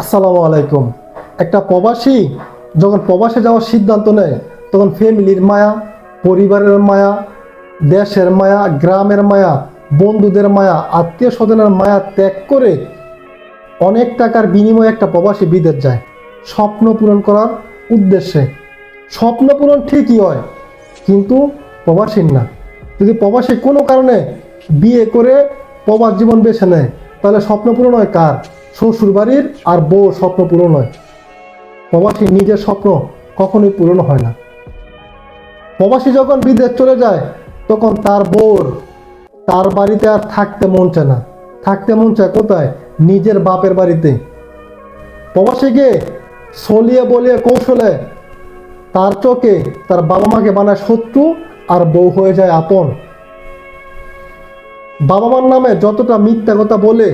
আসসালামু আলাইকুম। একটা প্রবাসী যখন প্রবাসে যাওয়ার সিদ্ধান্ত নেয় তখন ফ্যামিলির মায়া, পরিবারের মায়া, দেশের মায়া, গ্রামের মায়া, বন্ধুদের মায়া, আত্মীয় স্বজনের মায়া ত্যাগ করে অনেক টাকার বিনিময়ে একটা প্রবাসী বিদেশ যায় স্বপ্ন পূরণ করার উদ্দেশ্যে। স্বপ্ন পূরণ ঠিকই হয়, কিন্তু প্রবাসীর না। যদি প্রবাসী কোনো কারণে বিয়ে করে প্রবাস জীবন বেছে নেয়, তাহলে স্বপ্ন পূরণ হয় কার? শ্বশুর বাড়ির আর বউ স্বপ্ন পূরণ হয়। প্রবাসী নিজের স্বপ্ন কখনোই পূরণ হয় না। প্রবাসী যখন বিদেশ চলে যায় তখন তার বউর তার বাড়িতে আর থাকতে মন চায় না। থাকতে মন চায় কোথায়? নিজের বাপের বাড়িতে। প্রবাসীকে ছলিয়ে বলিয়ে কৌশলে তার চোখে তার বাবা মাকে বানায় শত্রু, আর বউ হয়ে যায় আপন। বাবা মার নামে যতটা মিথ্যা কথা বলে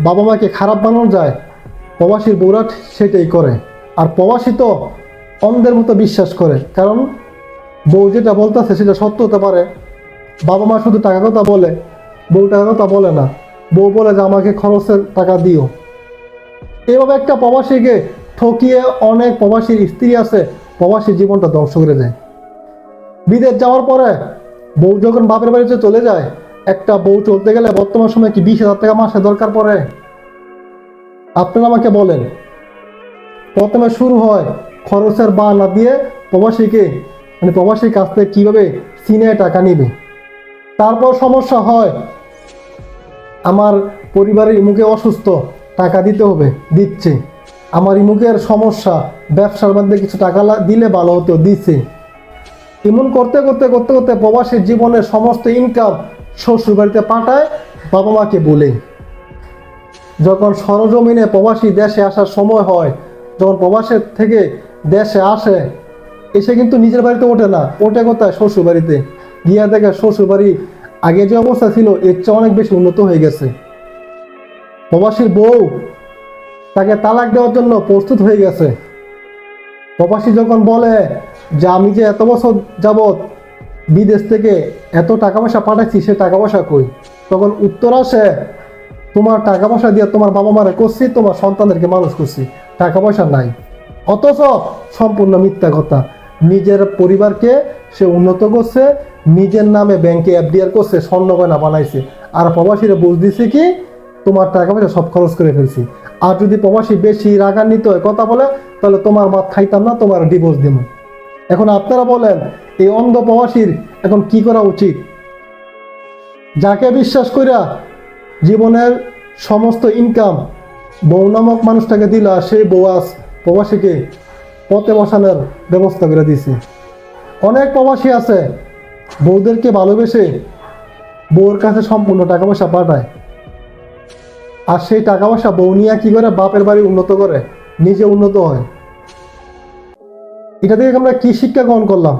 বাবা মাকে খারাপ বানানো যায়, প্রবাসীর বউরা সেটাই করে। আর প্রবাসী তো অন্ধের মতো বিশ্বাস করে, কারণ বউ যেটা বলতেছে সেটা সত্য হতে পারে। বাবা মা শুধু টাকা কথা বলে, বউ টাকা কথা বলে না। বউ বলে যে আমাকে খরচের টাকা দিও। এভাবে একটা প্রবাসীকে ঠকিয়ে অনেক প্রবাসীর স্ত্রী আছে প্রবাসী জীবনটা ধ্বংস করে যায়। বিদেশ যাওয়ার পরে বউ যখন বাপের বাড়িতে চলে যায়, একটা বউ চলতে গেলে বর্তমান সময় কি 20,000 টাকা মাসে দরকার পড়ে? আপনারা আমাকে বলেন। প্রথমে শুরু হয় খরচের বাহানা দিয়ে প্রবাসীকে, প্রবাসীর কাছ থেকে কীভাবে সিনে টাকা নিবে। তারপর সমস্যা হয়, আমার পরিবারের ইমুকে অসুস্থ, টাকা দিতে হবে, দিচ্ছে। আমার ইমুকের সমস্যা, ব্যবসার মধ্যে কিছু টাকা দিলে ভালো হতো, দিচ্ছে। এমন করতে করতে করতে করতে প্রবাসীর জীবনের সমস্ত ইনকাম শ্বশুর বাড়িতে পাঠায় বাবা মাকে বলে। যখন সরজমিনে প্রবাসী দেশে আসার সময় হয়, যখন প্রবাসের থেকে দেশে আসে, এসে কিন্তু নিজের বাড়িতে ওঠে না, ওঠে কোথায়? শ্বশুর বাড়িতে। গিয়া দেখে শ্বশুর বাড়ি আগে যে অবস্থা ছিল এর চেয়ে অনেক বেশি উন্নত হয়ে গেছে। প্রবাসীর বউ তাকে তালাক দেওয়ার জন্য প্রস্তুত হয়ে গেছে। প্রবাসী যখন বলে যে আমি যে এত বছর যাবৎ বিদেশ থেকে এত টাকা পয়সা পাঠাচ্ছি, সে টাকা পয়সা কই? তখন উত্তর আসে, তোমার টাকা পয়সা দিয়ে তোমার বাবা মারা করছি, তোমার সন্তানদেরকে মানুষ করছি, টাকা পয়সা নাই। অথচ সম্পূর্ণ মিথ্যা কথা। নিজের পরিবারকে সে উন্নত করছে, নিজের নামে ব্যাংকে এফডিআর করছে, স্বর্ণ গয়না বানাইছে। আর প্রবাসীরা বুঝ দিছে কি, তোমার টাকা পয়সা সব খরচ করে ফেলছি। আর যদি প্রবাসী বেশি রাগান্বিত হয় কথা বলে, তাহলে তোমার ভাত খাইতাম না, তোমার ডিভোর্স দিব। এখন আপনারা বলেন, এই অন্ধ প্রবাসীর এখন কি করা উচিত? যাকে বিশ্বাস কইরা জীবনের সমস্ত ইনকাম বউ নামক মানুষটাকে দিল, আর সেই বউ আজ প্রবাসীকে পথে বসানোর ব্যবস্থা করে দিছে। অনেক প্রবাসী আছে বউদেরকে ভালোবেসে বউর কাছে সম্পূর্ণ টাকা পয়সা পাঠায়, আর সেই টাকা পয়সা বউ নিয়ে কি করে? বাপের বাড়ি উন্নত করে, নিজে উন্নত হয়। এটা থেকে আমরা কি শিক্ষা গ্রহণ করলাম?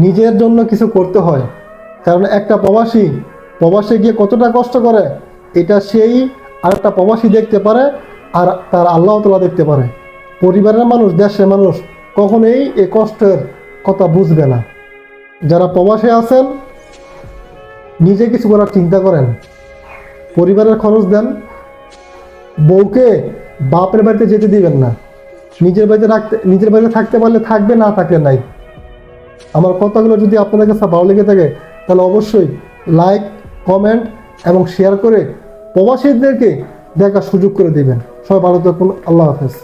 নিজের জন্য কিছু করতে হয়, কারণ একটা প্রবাসে গিয়ে কতটা কষ্ট করে এটা সেই আরেকটা প্রবাসী দেখতে পারে, আর তার আল্লাহ তাআলা দেখতে পারে। পরিবারের মানুষ, দেশের মানুষ কখনোই এই কষ্টের কথা বুঝবে না। যারা প্রবাসে আছেন, নিজে কিছু করার চিন্তা করেন, পরিবারের খরচ দেন, বউকে বাপের বাড়িতে যেতে দিবেন না। নিজের বাড়িতে থাকতে পারলে থাকবে, না থাকলে নাই। আমার কথাগুলো যদি আপনাদের কাছে ভালো লেগে থাকে, তাহলে অবশ্যই লাইক, কমেন্ট এবং শেয়ার করে প্রবাসীদেরকে দেখার সুযোগ করে দিবেন। সবাই ভালো থাকুন। আল্লাহ হাফেজ।